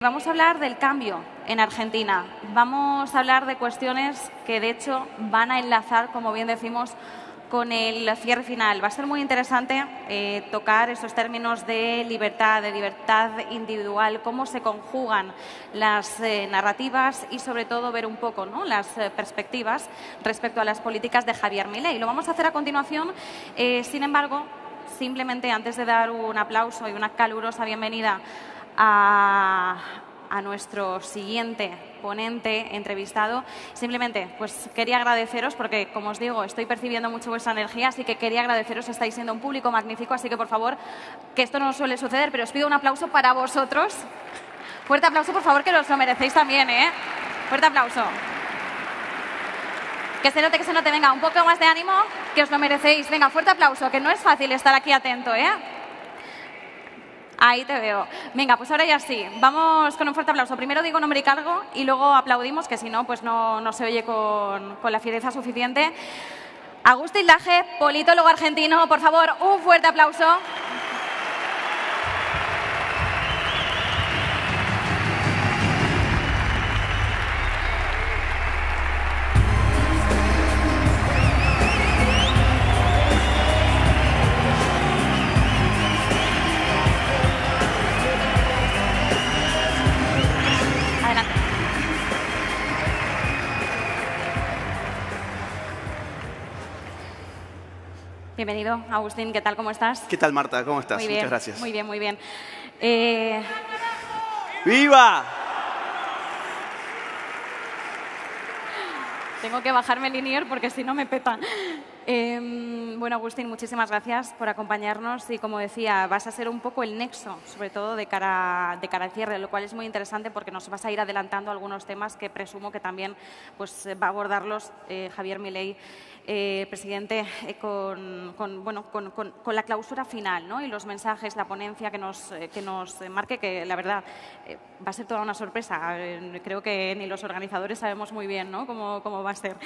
Vamos a hablar del cambio en Argentina. Vamos a hablar de cuestiones que, de hecho, van a enlazar, como bien decimos, con el cierre final. Va a ser muy interesante tocar esos términos de libertad individual, cómo se conjugan las narrativas y, sobre todo, ver un poco, ¿no?, las perspectivas respecto a las políticas de Javier Milei. Lo vamos a hacer a continuación. Sin embargo, simplemente antes de dar un aplauso y una calurosa bienvenida a nuestro siguiente ponente entrevistado, simplemente pues quería agradeceros porque, como os digo, estoy percibiendo mucho vuestra energía, así que quería agradeceros. Estáis siendo un público magnífico, así que, por favor, que esto no suele suceder, pero os pido un aplauso para vosotros. Fuerte aplauso, por favor, que os lo merecéis también, ¿eh? Fuerte aplauso. Que se note, venga, un poco más de ánimo, que os lo merecéis. Venga, fuerte aplauso, que no es fácil estar aquí atento, ¿eh? Ahí te veo. Venga, pues ahora ya sí. Vamos con un fuerte aplauso. Primero digo nombre y cargo y luego aplaudimos, que si no, pues no se oye con la fiereza suficiente. Agustín Laje, politólogo argentino. Por favor, un fuerte aplauso. Bienvenido, Agustín. ¿Qué tal? ¿Cómo estás? ¿Qué tal, Marta? ¿Cómo estás? Muy bien, muchas gracias. Muy bien, muy bien. ¡Viva! Tengo que bajarme el linier porque si no me petan. Bueno, Agustín, muchísimas gracias por acompañarnos y, como decía, vas a ser un poco el nexo, sobre todo de cara al cierre, lo cual es muy interesante porque nos vas a ir adelantando algunos temas que presumo que también pues, va a abordarlos Javier Milei, presidente, con la clausura final, ¿no?, y los mensajes, la ponencia que nos marque, que la verdad va a ser toda una sorpresa. Creo que ni los organizadores sabemos muy bien, ¿no?, cómo va a ser.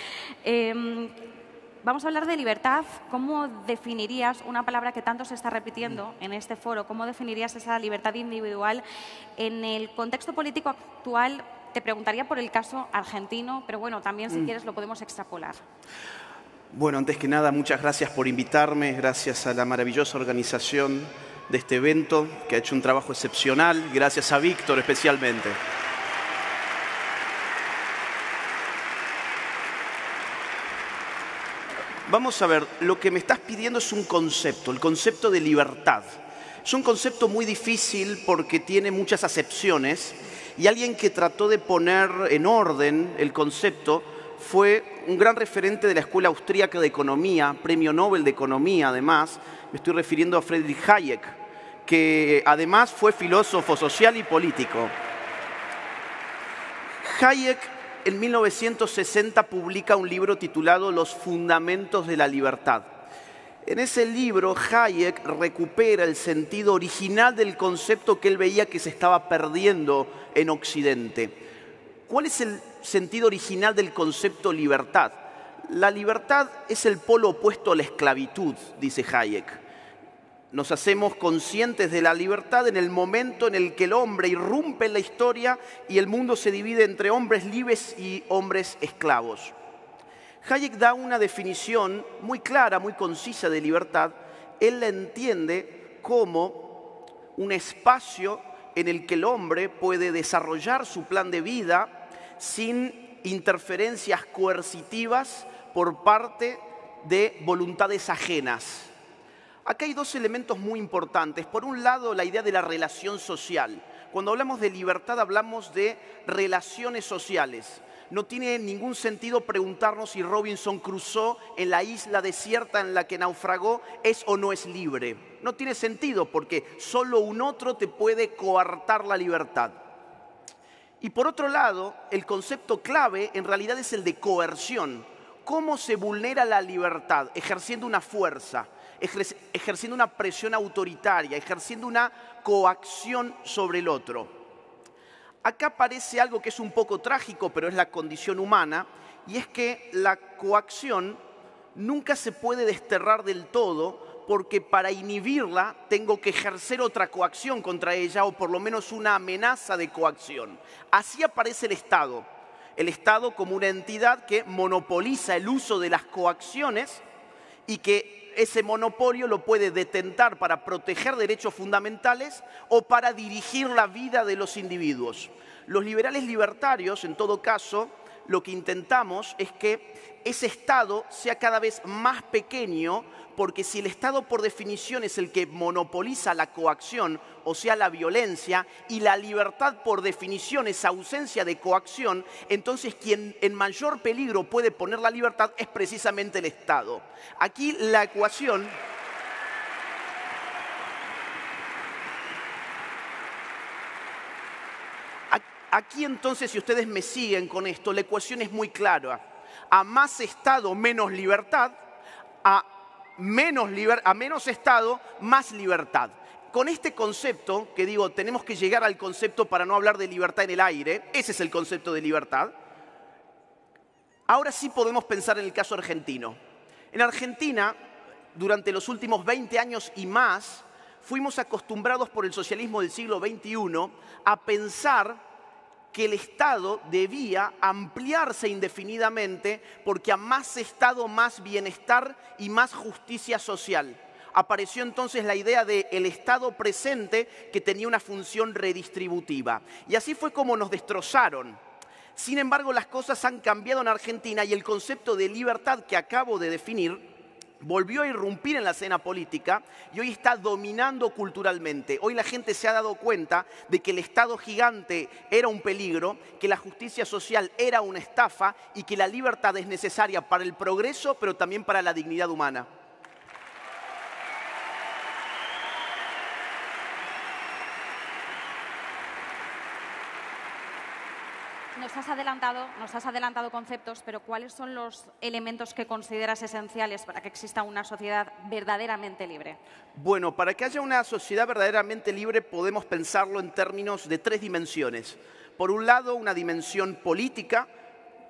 Vamos a hablar de libertad. ¿Cómo definirías una palabra que tanto se está repitiendo en este foro? ¿Cómo definirías esa libertad individual en el contexto político actual? Te preguntaría por el caso argentino, pero bueno, también si quieres lo podemos extrapolar. Bueno, antes que nada, muchas gracias por invitarme, gracias a la maravillosa organización de este evento, que ha hecho un trabajo excepcional, gracias a Víctor especialmente. Vamos a ver, lo que me estás pidiendo es un concepto, el concepto de libertad. Es un concepto muy difícil porque tiene muchas acepciones y alguien que trató de poner en orden el concepto fue un gran referente de la Escuela Austríaca de Economía, Premio Nobel de Economía además. Me estoy refiriendo a Friedrich Hayek, que además fue filósofo social y político. Hayek en 1960 publica un libro titulado Los Fundamentos de la Libertad. En ese libro, Hayek recupera el sentido original del concepto que él veía que se estaba perdiendo en Occidente. ¿Cuál es el sentido original del concepto libertad? La libertad es el polo opuesto a la esclavitud, dice Hayek. Nos hacemos conscientes de la libertad en el momento en el que el hombre irrumpe en la historia y el mundo se divide entre hombres libres y hombres esclavos. Hayek da una definición muy clara, muy concisa de libertad. Él la entiende como un espacio en el que el hombre puede desarrollar su plan de vida sin interferencias coercitivas por parte de voluntades ajenas. Acá hay dos elementos muy importantes. Por un lado, la idea de la relación social. Cuando hablamos de libertad, hablamos de relaciones sociales. No tiene ningún sentido preguntarnos si Robinson Crusoe en la isla desierta en la que naufragó es o no es libre. No tiene sentido porque solo un otro te puede coartar la libertad. Y por otro lado, el concepto clave en realidad es el de coerción. ¿Cómo se vulnera la libertad? Ejerciendo una fuerza, ejerciendo una presión autoritaria, ejerciendo una coacción sobre el otro. Acá aparece algo que es un poco trágico, pero es la condición humana, y es que la coacción nunca se puede desterrar del todo porque para inhibirla tengo que ejercer otra coacción contra ella o por lo menos una amenaza de coacción. Así aparece el Estado. El Estado como una entidad que monopoliza el uso de las coacciones y que ese monopolio lo puede detentar para proteger derechos fundamentales o para dirigir la vida de los individuos. Los liberales libertarios, en todo caso, lo que intentamos es que ese Estado sea cada vez más pequeño, porque si el Estado por definición es el que monopoliza la coacción, o sea, la violencia, y la libertad por definición es ausencia de coacción, entonces quien en mayor peligro puede poner la libertad es precisamente el Estado. Aquí la ecuación... Aquí entonces, si ustedes me siguen con esto, la ecuación es muy clara. A más Estado, menos libertad. A menos Estado, más libertad. Con este concepto, que digo, tenemos que llegar al concepto para no hablar de libertad en el aire, ese es el concepto de libertad. Ahora sí podemos pensar en el caso argentino. En Argentina, durante los últimos 20 años y más, fuimos acostumbrados por el socialismo del siglo XXI a pensar que el Estado debía ampliarse indefinidamente porque a más Estado, más bienestar y más justicia social. Apareció entonces la idea del Estado presente que tenía una función redistributiva. Y así fue como nos destrozaron. Sin embargo, las cosas han cambiado en Argentina y el concepto de libertad que acabo de definir volvió a irrumpir en la escena política y hoy está dominando culturalmente. Hoy la gente se ha dado cuenta de que el Estado gigante era un peligro, que la justicia social era una estafa y que la libertad es necesaria para el progreso, pero también para la dignidad humana. Nos has adelantado conceptos, pero ¿cuáles son los elementos que consideras esenciales para que exista una sociedad verdaderamente libre? Bueno, para que haya una sociedad verdaderamente libre podemos pensarlo en términos de 3 dimensiones. Por un lado, una dimensión política,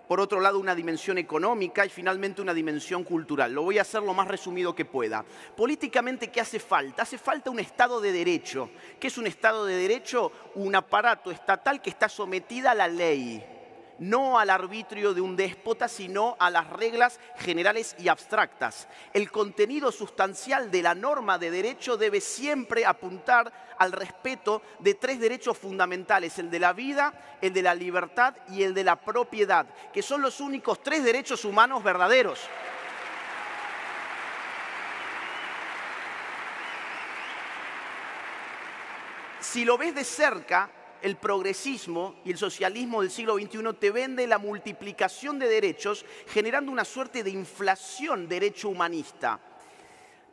por otro lado, una dimensión económica y finalmente una dimensión cultural. Lo voy a hacer lo más resumido que pueda. Políticamente, ¿qué hace falta? Hace falta un Estado de Derecho. ¿Qué es un Estado de Derecho? Un aparato estatal que está sometida a la ley. No al arbitrio de un déspota, sino a las reglas generales y abstractas. El contenido sustancial de la norma de derecho debe siempre apuntar al respeto de 3 derechos fundamentales, el de la vida, el de la libertad y el de la propiedad, que son los únicos 3 derechos humanos verdaderos. Si lo ves de cerca, el progresismo y el socialismo del siglo XXI te vende la multiplicación de derechos generando una suerte de inflación derecho humanista.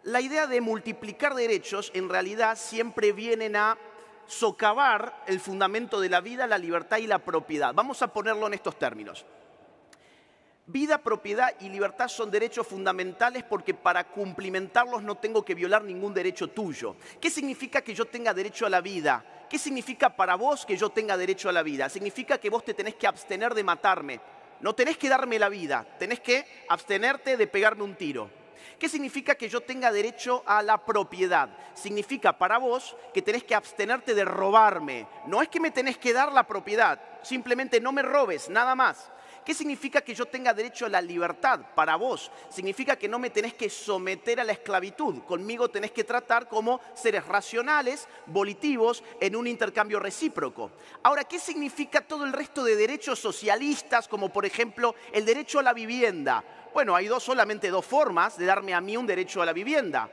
La idea de multiplicar derechos en realidad siempre vienen a socavar el fundamento de la vida, la libertad y la propiedad. Vamos a ponerlo en estos términos. Vida, propiedad y libertad son derechos fundamentales porque para cumplimentarlos no tengo que violar ningún derecho tuyo. ¿Qué significa que yo tenga derecho a la vida? ¿Qué significa para vos que yo tenga derecho a la vida? Significa que vos te tenés que abstener de matarme. No tenés que darme la vida, tenés que abstenerte de pegarme un tiro. ¿Qué significa que yo tenga derecho a la propiedad? Significa para vos que tenés que abstenerte de robarme. No es que me tenés que dar la propiedad, simplemente no me robes, nada más. ¿Qué significa que yo tenga derecho a la libertad? Para vos, significa que no me tenés que someter a la esclavitud. Conmigo tenés que tratar como seres racionales, volitivos, en un intercambio recíproco. Ahora, ¿qué significa todo el resto de derechos socialistas, como por ejemplo el derecho a la vivienda? Bueno, hay solamente 2 formas de darme a mí un derecho a la vivienda.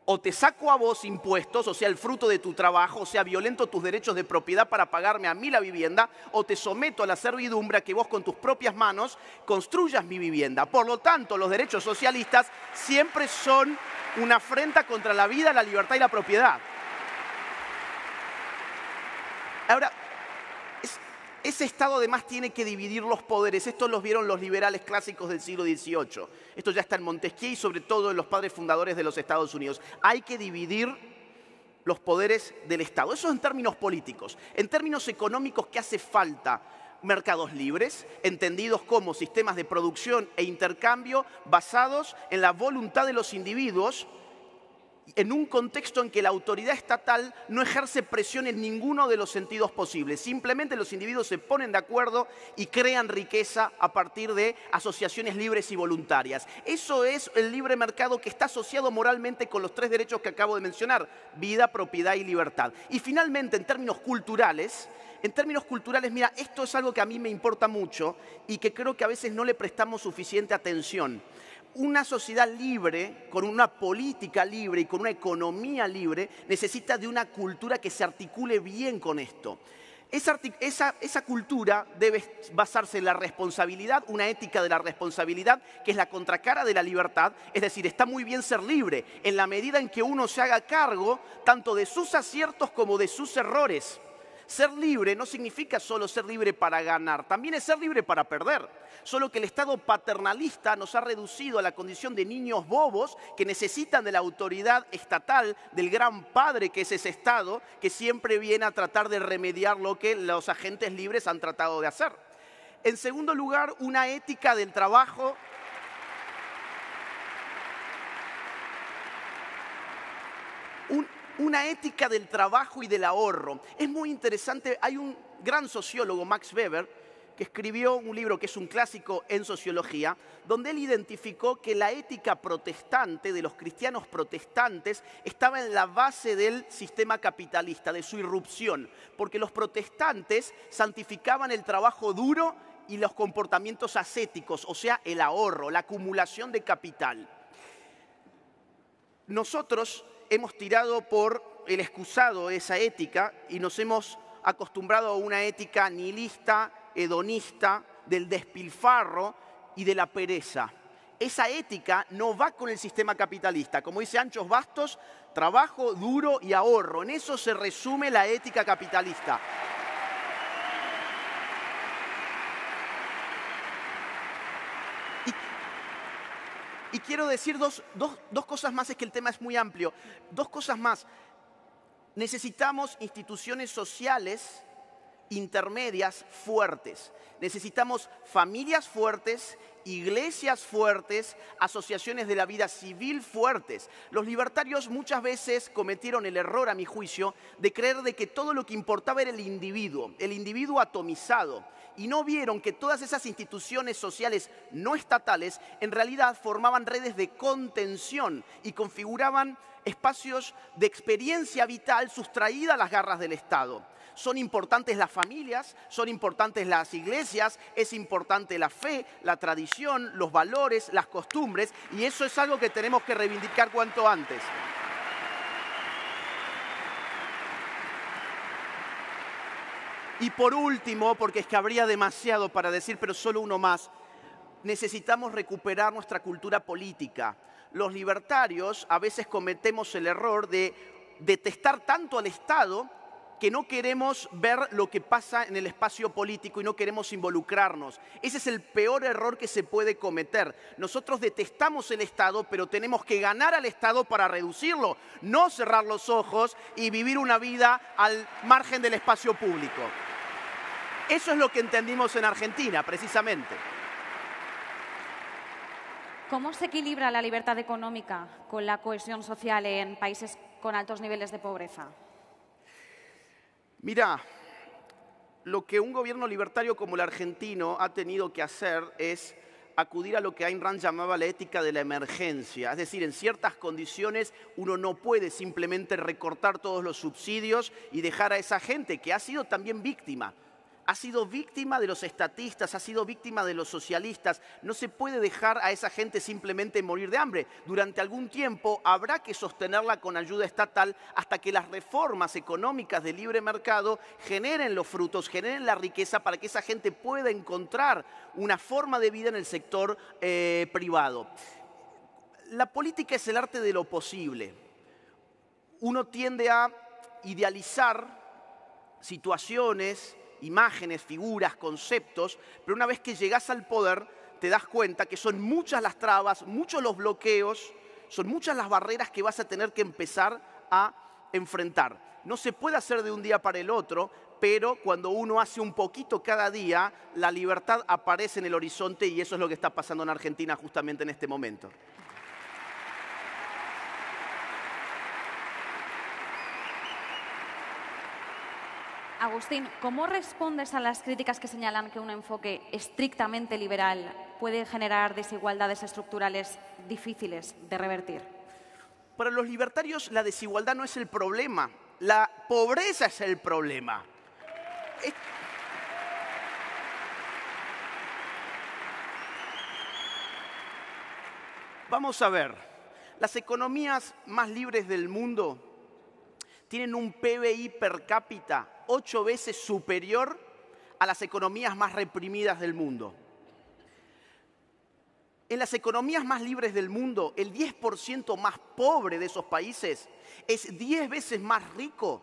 O te saco a vos impuestos, o sea, el fruto de tu trabajo, o sea, violento tus derechos de propiedad para pagarme a mí la vivienda, o te someto a la servidumbre a que vos con tus propias manos construyas mi vivienda. Por lo tanto, los derechos socialistas siempre son una afrenta contra la vida, la libertad y la propiedad. Ahora, ese Estado además tiene que dividir los poderes. Esto los vieron los liberales clásicos del siglo XVIII. Esto ya está en Montesquieu y sobre todo en los padres fundadores de los Estados Unidos. Hay que dividir los poderes del Estado. Eso en términos políticos. En términos económicos, ¿qué hace falta? mercados libres, entendidos como sistemas de producción e intercambio basados en la voluntad de los individuos, en un contexto en que la autoridad estatal no ejerce presión en ninguno de los sentidos posibles. Simplemente los individuos se ponen de acuerdo y crean riqueza a partir de asociaciones libres y voluntarias. Eso es el libre mercado que está asociado moralmente con los tres derechos que acabo de mencionar: vida, propiedad y libertad. Y finalmente, en términos culturales, mira, esto es algo que a mí me importa mucho y que creo que a veces no le prestamos suficiente atención. Una sociedad libre, con una política libre y con una economía libre, necesita de una cultura que se articule bien con esto. Esa cultura debe basarse en la responsabilidad, una ética de la responsabilidad, que es la contracara de la libertad. Es decir, está muy bien ser libre, en la medida en que uno se haga cargo tanto de sus aciertos como de sus errores. Ser libre no significa solo ser libre para ganar, también es ser libre para perder. Solo que el Estado paternalista nos ha reducido a la condición de niños bobos que necesitan de la autoridad estatal, del gran padre que es ese Estado, que siempre viene a tratar de remediar lo que los agentes libres han tratado de hacer. En segundo lugar, una ética del trabajo. Una ética del trabajo y del ahorro. Es muy interesante, hay un gran sociólogo, Max Weber, que escribió un libro que es un clásico en sociología, donde él identificó que la ética protestante de los cristianos protestantes estaba en la base del sistema capitalista, de su irrupción, porque los protestantes santificaban el trabajo duro y los comportamientos ascéticos, o sea, el ahorro, la acumulación de capital. Nosotros hemos tirado por el excusado esa ética y nos hemos acostumbrado a una ética nihilista, hedonista, del despilfarro y de la pereza. Esa ética no va con el sistema capitalista. Como dice Anchos Bastos, trabajo duro y ahorro. En eso se resume la ética capitalista. Y quiero decir dos cosas más, es que el tema es muy amplio. Dos cosas más. Necesitamos instituciones sociales intermedias fuertes. Necesitamos familias fuertes, iglesias fuertes, asociaciones de la vida civil fuertes. Los libertarios muchas veces cometieron el error, a mi juicio, de creer de que todo lo que importaba era el individuo atomizado. Y no vieron que todas esas instituciones sociales no estatales en realidad formaban redes de contención y configuraban espacios de experiencia vital sustraída a las garras del Estado. Son importantes las familias, son importantes las iglesias, es importante la fe, la tradición, los valores, las costumbres, y eso es algo que tenemos que reivindicar cuanto antes. Y por último, porque es que habría demasiado para decir, pero solo uno más, necesitamos recuperar nuestra cultura política. Los libertarios a veces cometemos el error de detestar tanto al Estado que no queremos ver lo que pasa en el espacio político y no queremos involucrarnos. Ese es el peor error que se puede cometer. Nosotros detestamos el Estado, pero tenemos que ganar al Estado para reducirlo, no cerrar los ojos y vivir una vida al margen del espacio público. Eso es lo que entendimos en Argentina, precisamente. ¿Cómo se equilibra la libertad económica con la cohesión social en países con altos niveles de pobreza? Mirá, lo que un gobierno libertario como el argentino ha tenido que hacer es acudir a lo que Ayn Rand llamaba la ética de la emergencia. Es decir, en ciertas condiciones uno no puede simplemente recortar todos los subsidios y dejar a esa gente que ha sido también víctima. Ha sido víctima de los estatistas, ha sido víctima de los socialistas. No se puede dejar a esa gente simplemente morir de hambre. Durante algún tiempo habrá que sostenerla con ayuda estatal hasta que las reformas económicas de libre mercado generen los frutos, generen la riqueza para que esa gente pueda encontrar una forma de vida en el sector privado. La política es el arte de lo posible. Uno tiende a idealizar situaciones, imágenes, figuras, conceptos, pero una vez que llegas al poder te das cuenta que son muchas las trabas, muchos los bloqueos, son muchas las barreras que vas a tener que empezar a enfrentar. No se puede hacer de un día para el otro, pero cuando uno hace un poquito cada día, la libertad aparece en el horizonte y eso es lo que está pasando en Argentina justamente en este momento. Agustín, ¿cómo respondes a las críticas que señalan que un enfoque estrictamente liberal puede generar desigualdades estructurales difíciles de revertir? Para los libertarios la desigualdad no es el problema, la pobreza es el problema. Vamos a ver, las economías más libres del mundo tienen un PBI per cápita 8 veces superior a las economías más reprimidas del mundo. En las economías más libres del mundo, el 10% más pobre de esos países es 10 veces más rico,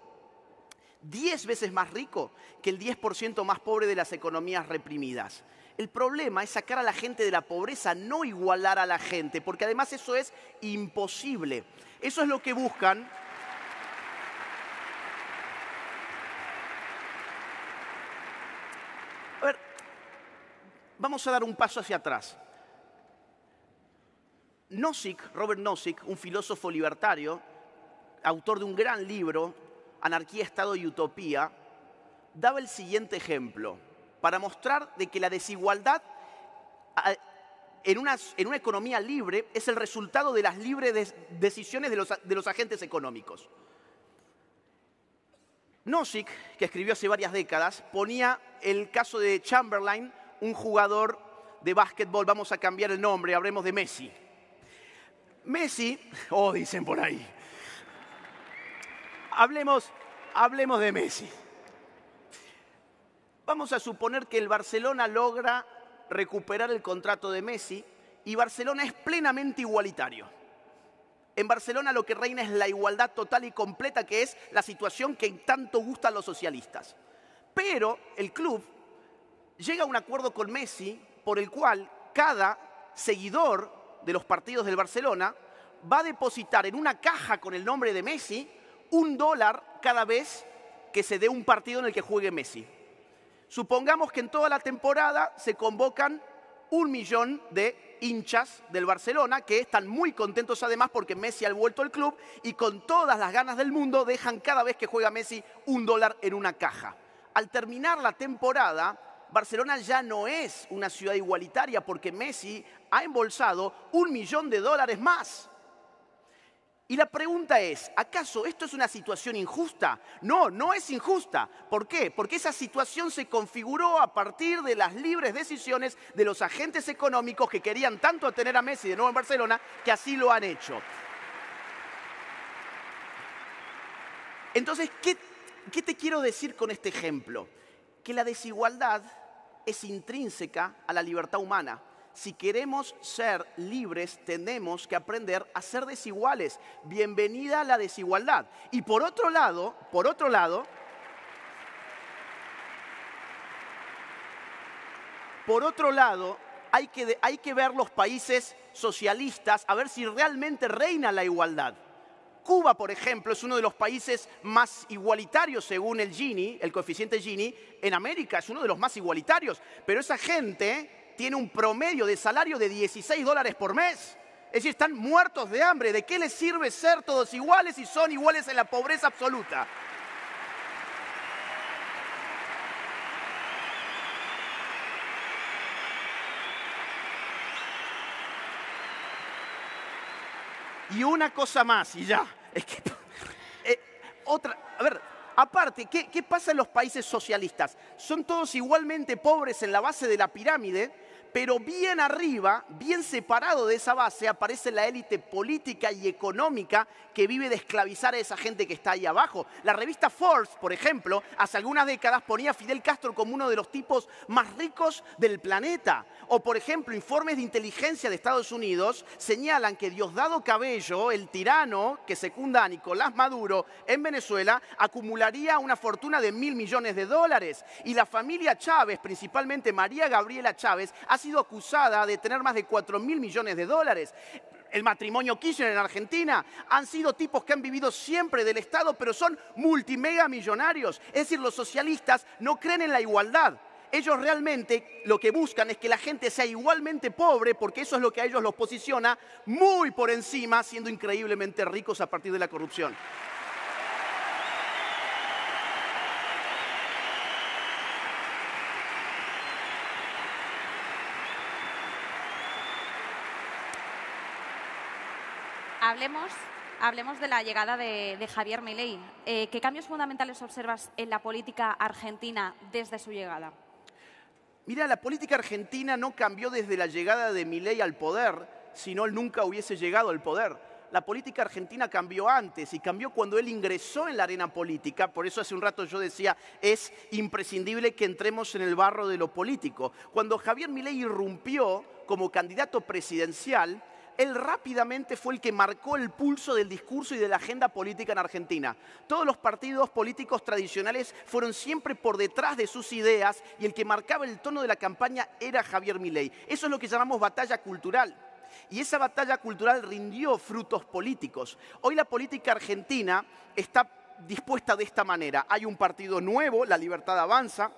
10 veces más rico que el 10% más pobre de las economías reprimidas. El problema es sacar a la gente de la pobreza, no igualar a la gente, porque además eso es imposible. Eso es lo que buscan. A ver, vamos a dar un paso hacia atrás. Robert Nozick, un filósofo libertario, autor de un gran libro, Anarquía, Estado y Utopía, daba el siguiente ejemplo para mostrar de que la desigualdad en una economía libre es el resultado de las libres decisiones de los agentes económicos. Nozick, que escribió hace varias décadas, ponía el caso de Chamberlain, un jugador de básquetbol, vamos a cambiar el nombre, hablemos de Messi. Messi, dicen por ahí, hablemos de Messi. Vamos a suponer que el Barcelona logra recuperar el contrato de Messi y Barcelona es plenamente igualitario. En Barcelona lo que reina es la igualdad total y completa, que es la situación que tanto gusta a los socialistas. Pero el club llega a un acuerdo con Messi por el cual cada seguidor de los partidos del Barcelona va a depositar en una caja con el nombre de Messi $1 cada vez que se dé un partido en el que juegue Messi. Supongamos que en toda la temporada se convocan 1 millón de hinchas del Barcelona que están muy contentos además porque Messi ha vuelto al club y con todas las ganas del mundo dejan cada vez que juega Messi $1 en una caja. Al terminar la temporada, Barcelona ya no es una ciudad igualitaria porque Messi ha embolsado $1 millón más. Y la pregunta es, ¿acaso esto es una situación injusta? No, no es injusta. ¿Por qué? Porque esa situación se configuró a partir de las libres decisiones de los agentes económicos que querían tanto tener a Messi de nuevo en Barcelona, que así lo han hecho. Entonces, ¿qué te quiero decir con este ejemplo? Que la desigualdad es intrínseca a la libertad humana. Si queremos ser libres, tenemos que aprender a ser desiguales. Bienvenida a la desigualdad. Y por otro lado, hay que ver los países socialistas a ver si realmente reina la igualdad. Cuba, por ejemplo, es uno de los países más igualitarios según el Gini, el coeficiente Gini, en América, es uno de los más igualitarios. Pero esa gente tiene un promedio de salario de $16 por mes. Es decir, están muertos de hambre. ¿De qué les sirve ser todos iguales si son iguales en la pobreza absoluta? Y una cosa más, y ya. Es que, aparte, ¿qué pasa en los países socialistas? Son todos igualmente pobres en la base de la pirámide, pero bien arriba, bien separado de esa base, aparece la élite política y económica que vive de esclavizar a esa gente que está ahí abajo. La revista Forbes, por ejemplo, hace algunas décadas ponía a Fidel Castro como uno de los tipos más ricos del planeta. O, por ejemplo, informes de inteligencia de Estados Unidos señalan que Diosdado Cabello, el tirano que secunda a Nicolás Maduro en Venezuela, acumularía una fortuna de $1.000 millones. Y la familia Chávez, principalmente María Gabriela Chávez, ha sido acusada de tener más de $4.000 millones. el matrimonio Kirchner en Argentina, han sido tipos que han vivido siempre del Estado, pero son multimegamillonarios. Es decir, los socialistas no creen en la igualdad. Ellos realmente lo que buscan es que la gente sea igualmente pobre, porque eso es lo que a ellos los posiciona muy por encima, siendo increíblemente ricos a partir de la corrupción. Hablemos de la llegada de Javier Milei. ¿Qué cambios fundamentales observas en la política argentina desde su llegada? Mira, la política argentina no cambió desde la llegada de Milei al poder, si no, él nunca hubiese llegado al poder. La política argentina cambió antes y cambió cuando él ingresó en la arena política. Por eso hace un rato yo decía, es imprescindible que entremos en el barro de lo político. Cuando Javier Milei irrumpió como candidato presidencial, él rápidamente fue el que marcó el pulso del discurso y de la agenda política en Argentina. Todos los partidos políticos tradicionales fueron siempre por detrás de sus ideas y el que marcaba el tono de la campaña era Javier Milei. Eso es lo que llamamos batalla cultural. Y esa batalla cultural rindió frutos políticos. Hoy la política argentina está dispuesta de esta manera. Hay un partido nuevo, La Libertad Avanza,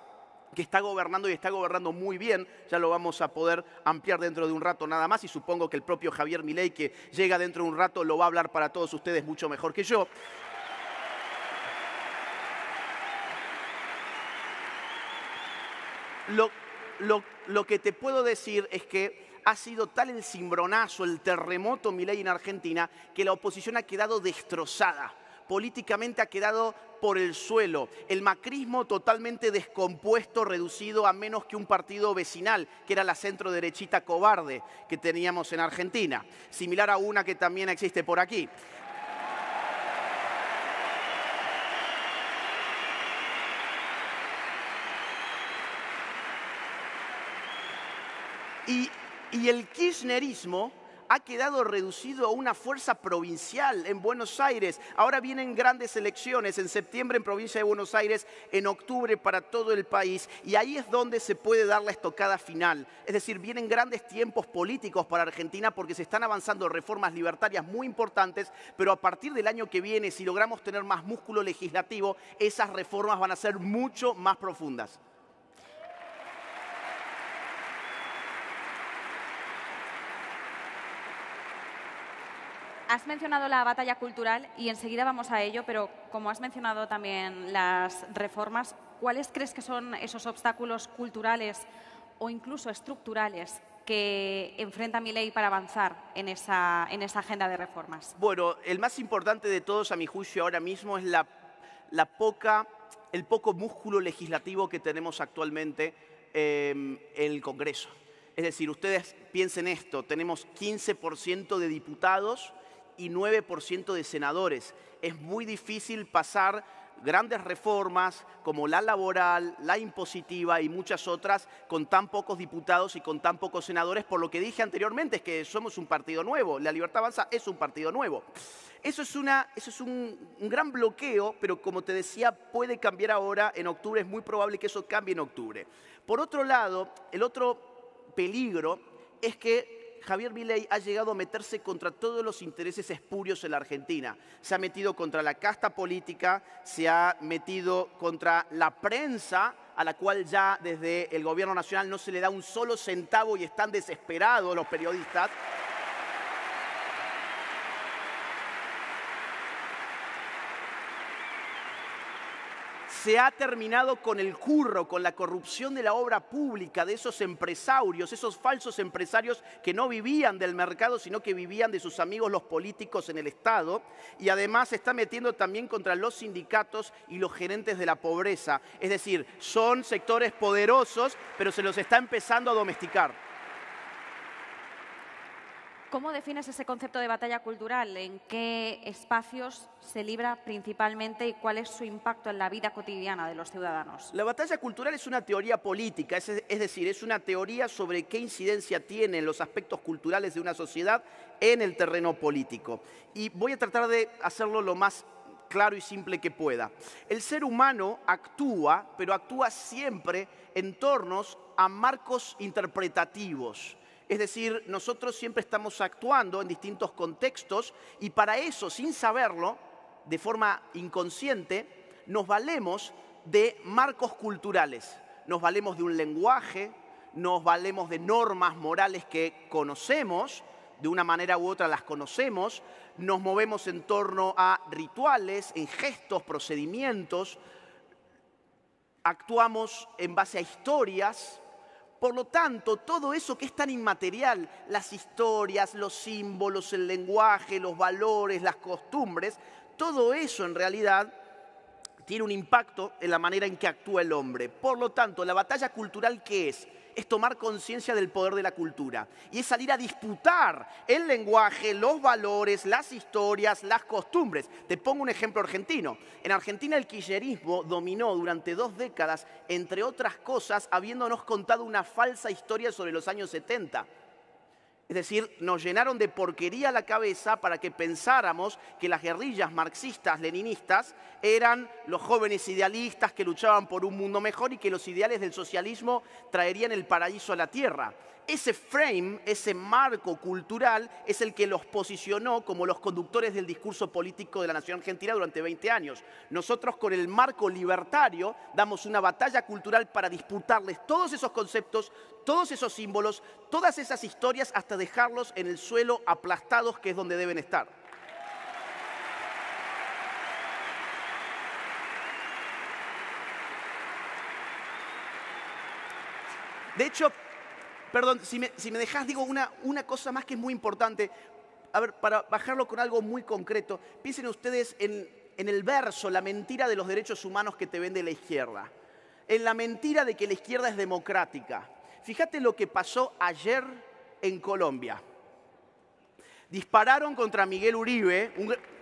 que está gobernando y está gobernando muy bien. Ya lo vamos a poder ampliar dentro de un rato nada más y supongo que el propio Javier Milei, que llega dentro de un rato, lo va a hablar para todos ustedes mucho mejor que yo. Lo que te puedo decir es que ha sido tal el cimbronazo, el terremoto Milei en Argentina, que la oposición ha quedado destrozada. Políticamente ha quedado por el suelo. El macrismo totalmente descompuesto, reducido a menos que un partido vecinal, que era la centro-derechita cobarde que teníamos en Argentina, similar a una que también existe por aquí. Y el kirchnerismo ha quedado reducido a una fuerza provincial en Buenos Aires. Ahora vienen grandes elecciones, en septiembre en provincia de Buenos Aires, en octubre para todo el país, y ahí es donde se puede dar la estocada final. Es decir, vienen grandes tiempos políticos para Argentina porque se están avanzando reformas libertarias muy importantes, pero a partir del año que viene, si logramos tener más músculo legislativo, esas reformas van a ser mucho más profundas. Has mencionado la batalla cultural y enseguida vamos a ello, pero como has mencionado también las reformas, ¿cuáles crees que son esos obstáculos culturales o incluso estructurales que enfrenta Milei para avanzar en esa agenda de reformas? Bueno, el más importante de todos, a mi juicio, ahora mismo es el poco músculo legislativo que tenemos actualmente en el Congreso. Es decir, ustedes piensen esto, tenemos 15% de diputados y 9% de senadores. Es muy difícil pasar grandes reformas como la laboral, la impositiva y muchas otras con tan pocos diputados y con tan pocos senadores, por lo que dije anteriormente, es que somos un partido nuevo. La Libertad Avanza es un partido nuevo. Eso es un gran bloqueo, pero como te decía, puede cambiar ahora en octubre. Es muy probable que eso cambie en octubre. Por otro lado, el otro peligro es que Javier Milei ha llegado a meterse contra todos los intereses espurios en la Argentina. Se ha metido contra la casta política, se ha metido contra la prensa, a la cual ya desde el gobierno nacional no se le da un solo centavo y están desesperados los periodistas. Se ha terminado con el curro, con la corrupción de la obra pública, de esos empresarios, esos falsos empresarios que no vivían del mercado, sino que vivían de sus amigos los políticos en el Estado. Y además se está metiendo también contra los sindicatos y los gerentes de la pobreza. Es decir, son sectores poderosos, pero se los está empezando a domesticar. ¿Cómo defines ese concepto de batalla cultural? ¿En qué espacios se libra principalmente y cuál es su impacto en la vida cotidiana de los ciudadanos? La batalla cultural es una teoría política, es decir, es una teoría sobre qué incidencia tienen los aspectos culturales de una sociedad en el terreno político. Y voy a tratar de hacerlo lo más claro y simple que pueda. El ser humano actúa, pero actúa siempre en torno a marcos interpretativos. Es decir, nosotros siempre estamos actuando en distintos contextos y para eso, sin saberlo, de forma inconsciente, nos valemos de marcos culturales. Nos valemos de un lenguaje, nos valemos de normas morales que conocemos, de una manera u otra las conocemos, nos movemos en torno a rituales, en gestos, procedimientos, actuamos en base a historias. Por lo tanto, todo eso que es tan inmaterial, las historias, los símbolos, el lenguaje, los valores, las costumbres, todo eso en realidad tiene un impacto en la manera en que actúa el hombre. Por lo tanto, la batalla cultural, ¿qué es? Es tomar conciencia del poder de la cultura y es salir a disputar el lenguaje, los valores, las historias, las costumbres. Te pongo un ejemplo argentino. En Argentina el kirchnerismo dominó durante 2 décadas, entre otras cosas, habiéndonos contado una falsa historia sobre los años 70. Es decir, nos llenaron de porquería la cabeza para que pensáramos que las guerrillas marxistas, leninistas, eran los jóvenes idealistas que luchaban por un mundo mejor y que los ideales del socialismo traerían el paraíso a la tierra. Ese frame, ese marco cultural, es el que los posicionó como los conductores del discurso político de la nación argentina durante 20 años. Nosotros, con el marco libertario, damos una batalla cultural para disputarles todos esos conceptos, todos esos símbolos, todas esas historias, hasta dejarlos en el suelo aplastados, que es donde deben estar. De hecho, perdón, si me dejás, digo una cosa más que es muy importante. A ver, para bajarlo con algo muy concreto, piensen ustedes en el verso, la mentira de los derechos humanos que te vende la izquierda. En la mentira de que la izquierda es democrática. Fíjate lo que pasó ayer en Colombia. Dispararon contra Miguel Uribe,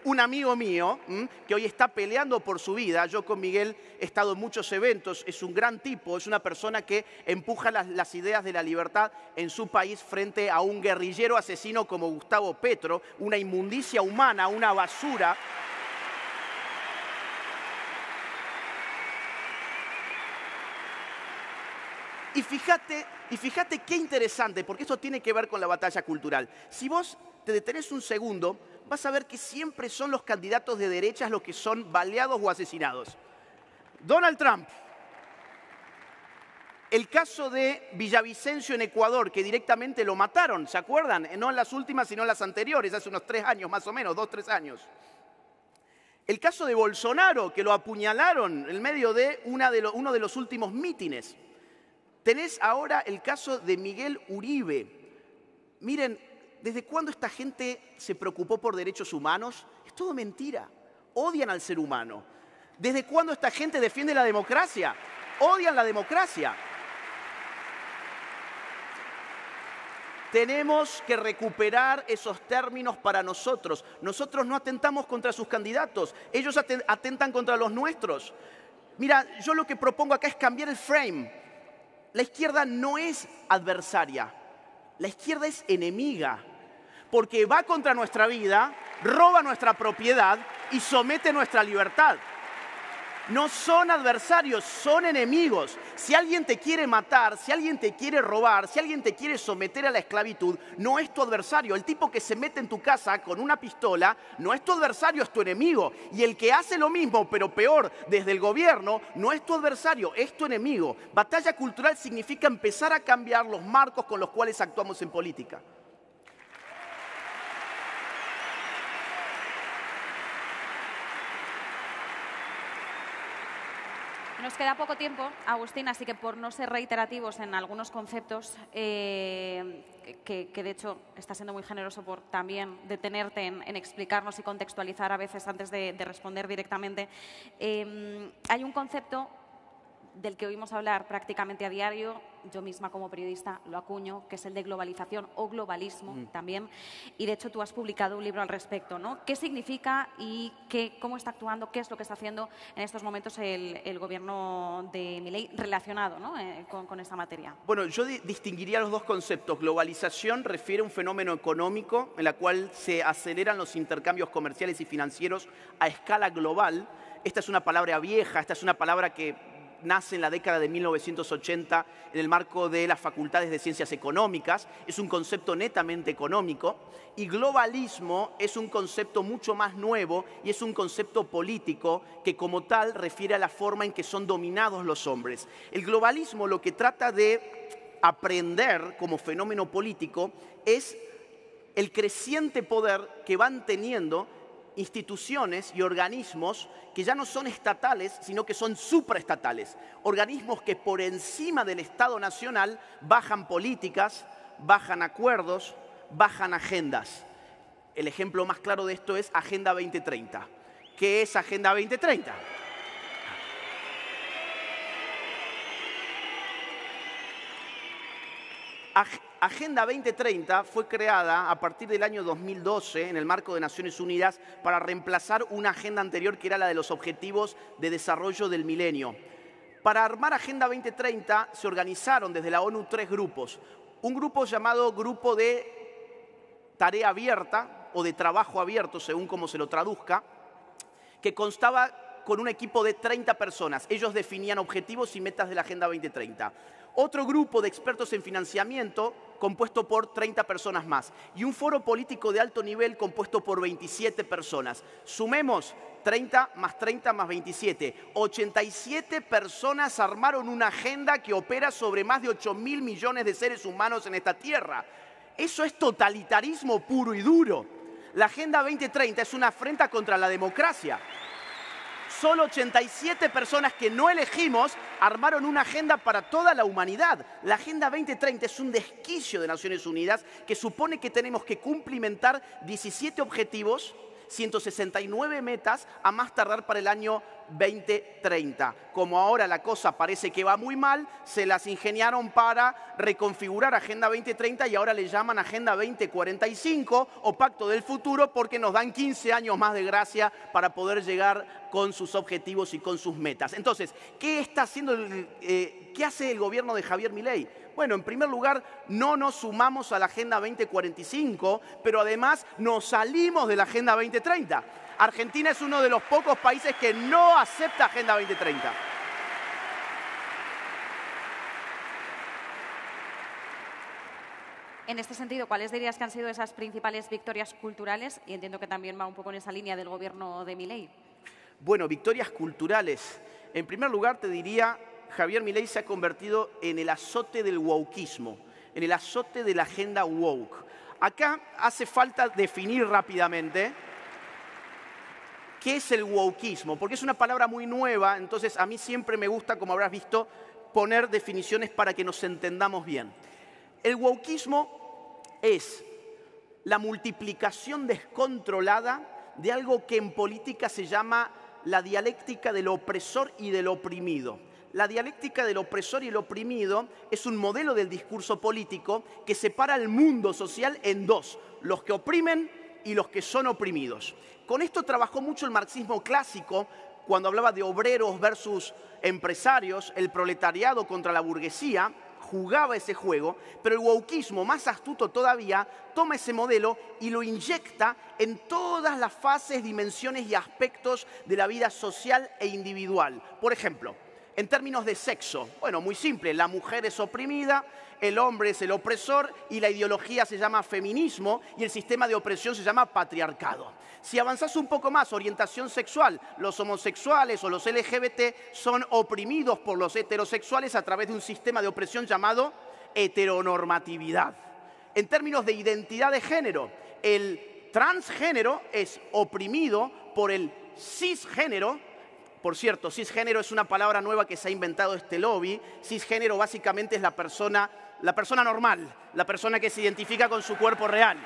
un amigo mío, que hoy está peleando por su vida. Yo con Miguel he estado en muchos eventos, es un gran tipo, es una persona que empuja las ideas de la libertad en su país frente a un guerrillero asesino como Gustavo Petro, una inmundicia humana, una basura. Y fíjate qué interesante, porque esto tiene que ver con la batalla cultural. Si vos te detenés un segundo, vas a ver que siempre son los candidatos de derechas los que son baleados o asesinados. Donald Trump. El caso de Villavicencio en Ecuador, que directamente lo mataron, ¿se acuerdan? No en las últimas, sino en las anteriores, hace unos 3 años más o menos, 2, 3 años. El caso de Bolsonaro, que lo apuñalaron en medio de uno de los últimos mítines. Tenés ahora el caso de Miguel Uribe. Miren, ¿desde cuándo esta gente se preocupó por derechos humanos? Es todo mentira. Odian al ser humano. ¿Desde cuándo esta gente defiende la democracia? Odian la democracia. Tenemos que recuperar esos términos para nosotros. Nosotros no atentamos contra sus candidatos. Ellos atentan contra los nuestros. Mira, yo lo que propongo acá es cambiar el frame. La izquierda no es adversaria, la izquierda es enemiga, porque va contra nuestra vida, roba nuestra propiedad y somete nuestra libertad. No son adversarios, son enemigos. Si alguien te quiere matar, si alguien te quiere robar, si alguien te quiere someter a la esclavitud, no es tu adversario. El tipo que se mete en tu casa con una pistola no es tu adversario, es tu enemigo. Y el que hace lo mismo, pero peor, desde el gobierno, no es tu adversario, es tu enemigo. Batalla cultural significa empezar a cambiar los marcos con los cuales actuamos en política. Nos queda poco tiempo, Agustín, así que por no ser reiterativos en algunos conceptos, que de hecho está siendo muy generoso por también detenerte en explicarnos y contextualizar a veces antes de responder directamente, hay un concepto del que oímos hablar prácticamente a diario, yo misma como periodista lo acuño, que es el de globalización o globalismo también, y de hecho tú has publicado un libro al respecto, ¿no? ¿Qué significa y cómo está actuando, qué es lo que está haciendo en estos momentos el gobierno de Milei relacionado, ¿no? con esta materia? Bueno, yo distinguiría los dos conceptos. Globalización refiere a un fenómeno económico en el cual se aceleran los intercambios comerciales y financieros a escala global. Esta es una palabra vieja, esta es una palabra que nace en la década de 1980 en el marco de las facultades de ciencias económicas, es un concepto netamente económico, y globalismo es un concepto mucho más nuevo y es un concepto político que como tal refiere a la forma en que son dominados los hombres. El globalismo lo que trata de aprender como fenómeno político es el creciente poder que van teniendo instituciones y organismos que ya no son estatales, sino que son supraestatales. Organismos que por encima del Estado nacional bajan políticas, bajan acuerdos, bajan agendas. El ejemplo más claro de esto es Agenda 2030. ¿Qué es Agenda 2030? Agenda 2030 fue creada a partir del año 2012 en el marco de Naciones Unidas para reemplazar una agenda anterior que era la de los Objetivos de Desarrollo del Milenio. Para armar Agenda 2030 se organizaron desde la ONU 3 grupos. Un grupo llamado Grupo de Tarea Abierta o de Trabajo Abierto, según cómo se lo traduzca, que constaba con un equipo de 30 personas. Ellos definían objetivos y metas de la Agenda 2030. Otro grupo de expertos en financiamiento compuesto por 30 personas más. Y un foro político de alto nivel compuesto por 27 personas. Sumemos 30 más 30 más 27. 87 personas armaron una agenda que opera sobre más de 8.000 millones de seres humanos en esta tierra. Eso es totalitarismo puro y duro. La Agenda 2030 es una afrenta contra la democracia. Solo 87 personas que no elegimos armaron una agenda para toda la humanidad. La Agenda 2030 es un desquicio de Naciones Unidas que supone que tenemos que cumplimentar 17 objetivos, 169 metas a más tardar para el año 2030. Como ahora la cosa parece que va muy mal, se las ingeniaron para reconfigurar Agenda 2030 y ahora le llaman Agenda 2045 o Pacto del Futuro porque nos dan 15 años más de gracia para poder llegar con sus objetivos y con sus metas. Entonces, ¿qué está haciendo qué hace el gobierno de Javier Milei? Bueno, en primer lugar, no nos sumamos a la Agenda 2045, pero además nos salimos de la Agenda 2030. Argentina es uno de los pocos países que no acepta Agenda 2030. En este sentido, ¿cuáles dirías que han sido esas principales victorias culturales? Y entiendo que también va un poco en esa línea del gobierno de Milei. Bueno, victorias culturales. En primer lugar, te diría, Javier Milei se ha convertido en el azote del wokeismo, en el azote de la agenda woke. Acá hace falta definir rápidamente qué es el wokeismo, porque es una palabra muy nueva, entonces a mí siempre me gusta, como habrás visto, poner definiciones para que nos entendamos bien. El wokeismo es la multiplicación descontrolada de algo que en política se llama la dialéctica del opresor y del oprimido. La dialéctica del opresor y el oprimido es un modelo del discurso político que separa el mundo social en dos, los que oprimen y los que son oprimidos. Con esto trabajó mucho el marxismo clásico cuando hablaba de obreros versus empresarios, el proletariado contra la burguesía, jugaba ese juego, pero el wokeismo, más astuto todavía, toma ese modelo y lo inyecta en todas las fases, dimensiones y aspectos de la vida social e individual. Por ejemplo, en términos de sexo, bueno, muy simple, la mujer es oprimida, el hombre es el opresor y la ideología se llama feminismo y el sistema de opresión se llama patriarcado. Si avanzás un poco más, orientación sexual, los homosexuales o los LGBT son oprimidos por los heterosexuales a través de un sistema de opresión llamado heteronormatividad. En términos de identidad de género, el transgénero es oprimido por el cisgénero. Por cierto, cisgénero es una palabra nueva que se ha inventado este lobby. Cisgénero básicamente es la persona normal, la persona que se identifica con su cuerpo real.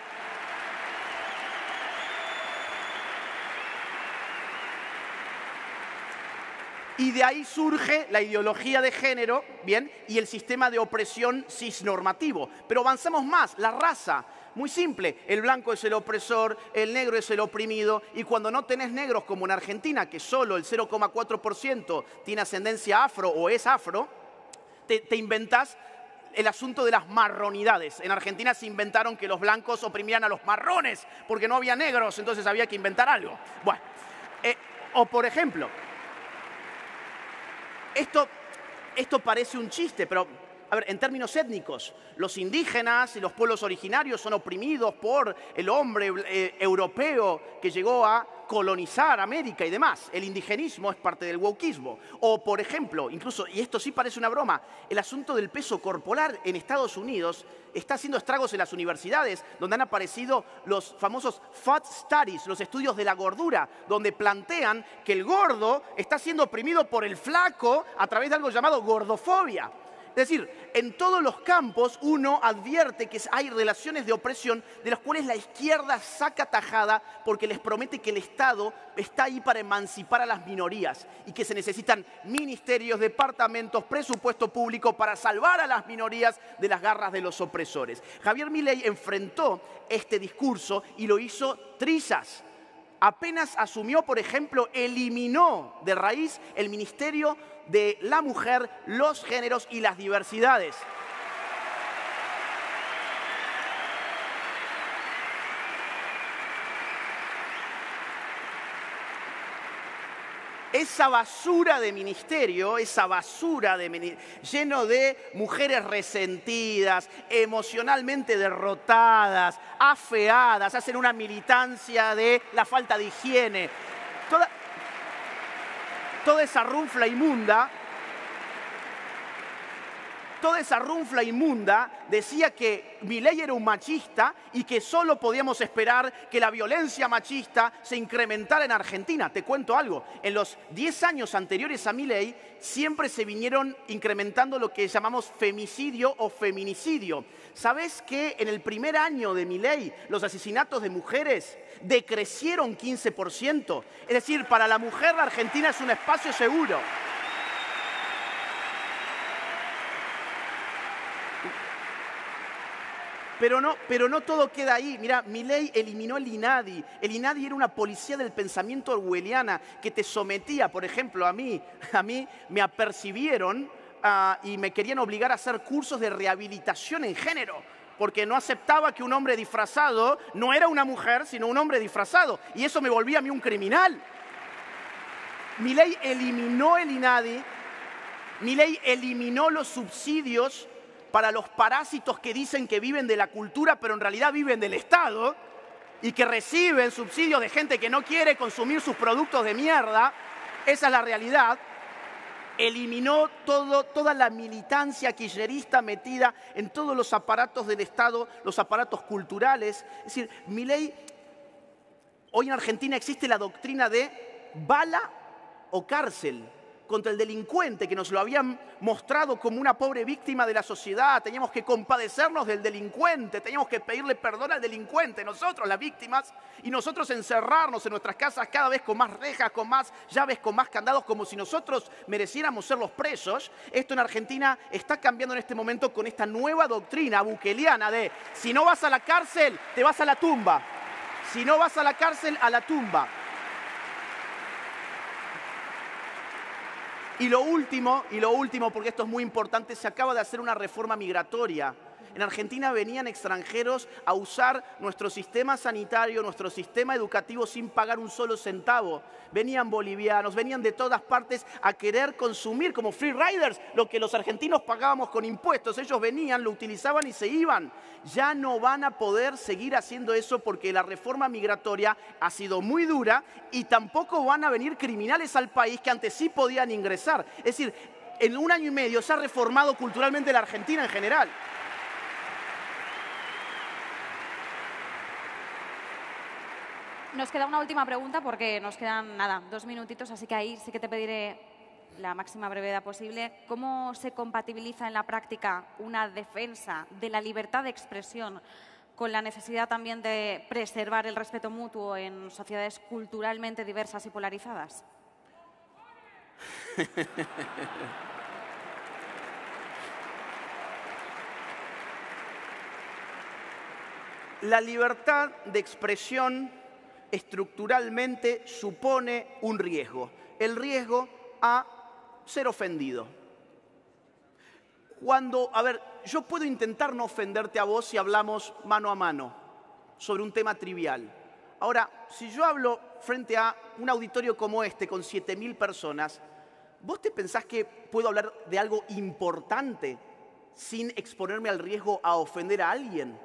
Y de ahí surge la ideología de género, ¿bien? Y el sistema de opresión cisnormativo. Pero avanzamos más, la raza. Muy simple, el blanco es el opresor, el negro es el oprimido, y cuando no tenés negros como en Argentina, que solo el 0,4% tiene ascendencia afro o es afro, te inventás el asunto de las marronidades. En Argentina se inventaron que los blancos oprimían a los marrones, porque no había negros, entonces había que inventar algo. Bueno, o por ejemplo, esto parece un chiste, pero a ver, en términos étnicos, los indígenas y los pueblos originarios son oprimidos por el hombre europeo que llegó a colonizar América y demás. El indigenismo es parte del wokismo. O, por ejemplo, incluso, y esto sí parece una broma, el asunto del peso corporal en Estados Unidos está haciendo estragos en las universidades, donde han aparecido los famosos fat studies, los estudios de la gordura, donde plantean que el gordo está siendo oprimido por el flaco a través de algo llamado gordofobia. Es decir, en todos los campos uno advierte que hay relaciones de opresión de las cuales la izquierda saca tajada porque les promete que el Estado está ahí para emancipar a las minorías y que se necesitan ministerios, departamentos, presupuesto público para salvar a las minorías de las garras de los opresores. Javier Milei enfrentó este discurso y lo hizo trizas. Apenas asumió, por ejemplo, eliminó de raíz el Ministerio de la Mujer, los Géneros y las Diversidades. Esa basura de ministerio, lleno de mujeres resentidas, emocionalmente derrotadas, afeadas, hacen una militancia de la falta de higiene. Toda esa runfla inmunda decía que Milei era un machista y que solo podíamos esperar que la violencia machista se incrementara en Argentina. Te cuento algo, en los 10 años anteriores a Milei siempre se vinieron incrementando lo que llamamos femicidio o feminicidio. ¿Sabés que en el primer año de Milei los asesinatos de mujeres decrecieron 15%? Es decir, para la mujer la Argentina es un espacio seguro. Pero no todo queda ahí. Mira, Milei eliminó el INADI. El INADI era una policía del pensamiento orwelliana que te sometía, por ejemplo, a mí me apercibieron y me querían obligar a hacer cursos de rehabilitación en género, porque no aceptaba que un hombre disfrazado no era una mujer, sino un hombre disfrazado. Y eso me volvía a mí un criminal. Milei eliminó el INADI, Milei eliminó los subsidios para los parásitos que dicen que viven de la cultura, pero en realidad viven del Estado, y que reciben subsidios de gente que no quiere consumir sus productos de mierda. Esa es la realidad. Eliminó toda la militancia kirchnerista metida en todos los aparatos del Estado, los aparatos culturales. Es decir, Milei, hoy en Argentina existe la doctrina de bala o cárcel contra el delincuente, que nos lo habían mostrado como una pobre víctima de la sociedad. Teníamos que compadecernos del delincuente, teníamos que pedirle perdón al delincuente, nosotros las víctimas, y nosotros encerrarnos en nuestras casas cada vez con más rejas, con más llaves, con más candados, como si nosotros mereciéramos ser los presos. Esto en Argentina está cambiando en este momento con esta nueva doctrina bukeliana de si no vas a la cárcel, te vas a la tumba. Si no vas a la cárcel, a la tumba. Y lo último, porque esto es muy importante, se acaba de hacer una reforma migratoria. En Argentina venían extranjeros a usar nuestro sistema sanitario, nuestro sistema educativo sin pagar un solo centavo. Venían bolivianos, venían de todas partes a querer consumir como free riders lo que los argentinos pagábamos con impuestos. Ellos venían, lo utilizaban y se iban. Ya no van a poder seguir haciendo eso porque la reforma migratoria ha sido muy dura y tampoco van a venir criminales al país que antes sí podían ingresar. Es decir, en un año y medio se ha reformado culturalmente la Argentina en general. Nos queda una última pregunta porque nos quedan, 2 minutitos, así que ahí sí que te pediré la máxima brevedad posible. ¿Cómo se compatibiliza en la práctica una defensa de la libertad de expresión con la necesidad también de preservar el respeto mutuo en sociedades culturalmente diversas y polarizadas? La libertad de expresión estructuralmente supone un riesgo, el riesgo a ser ofendido. Yo puedo intentar no ofenderte a vos si hablamos mano a mano sobre un tema trivial. Ahora, si yo hablo frente a un auditorio como este con 7.000 personas, ¿Vos te pensás que puedo hablar de algo importante sin exponerme al riesgo a ofender a alguien?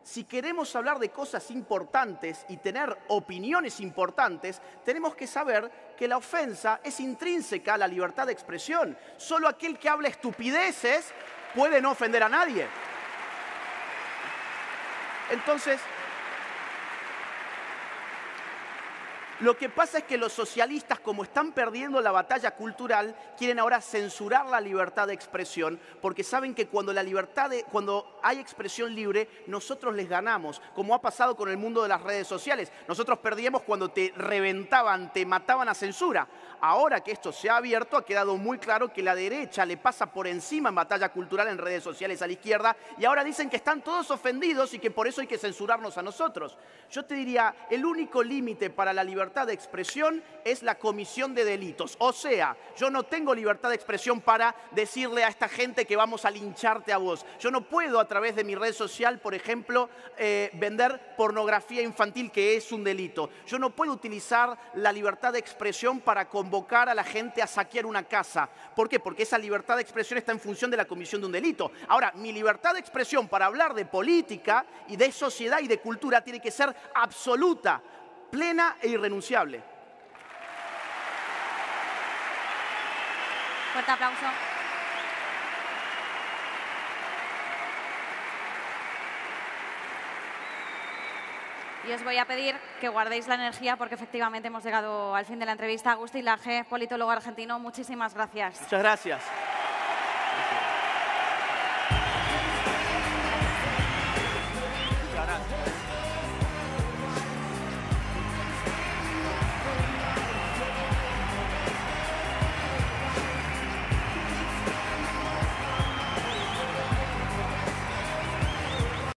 Si queremos hablar de cosas importantes y tener opiniones importantes, tenemos que saber que la ofensa es intrínseca a la libertad de expresión. Solo aquel que habla estupideces puede no ofender a nadie. Entonces, lo que pasa es que los socialistas, como están perdiendo la batalla cultural, quieren ahora censurar la libertad de expresión, porque saben que cuando hay expresión libre, nosotros les ganamos, como ha pasado con el mundo de las redes sociales. Nosotros perdíamos cuando te reventaban, te mataban a censura. Ahora que esto se ha abierto, ha quedado muy claro que la derecha le pasa por encima en batalla cultural en redes sociales a la izquierda, y ahora dicen que están todos ofendidos y que por eso hay que censurarnos a nosotros. Yo te diría, el único límite para la libertad de expresión es la comisión de delitos. O sea, yo no tengo libertad de expresión para decirle a esta gente que vamos a lincharte a vos. Yo no puedo a través de mi red social, por ejemplo, vender pornografía infantil, que es un delito. Yo no puedo utilizar la libertad de expresión para convocar a la gente a saquear una casa. ¿Por qué? Porque esa libertad de expresión está en función de la comisión de un delito. Ahora, mi libertad de expresión para hablar de política y de sociedad y de cultura tiene que ser absoluta, plena e irrenunciable. Fuerte aplauso. Y os voy a pedir que guardéis la energía porque efectivamente hemos llegado al fin de la entrevista. Agustín Laje, politólogo argentino, muchísimas gracias. Muchas gracias.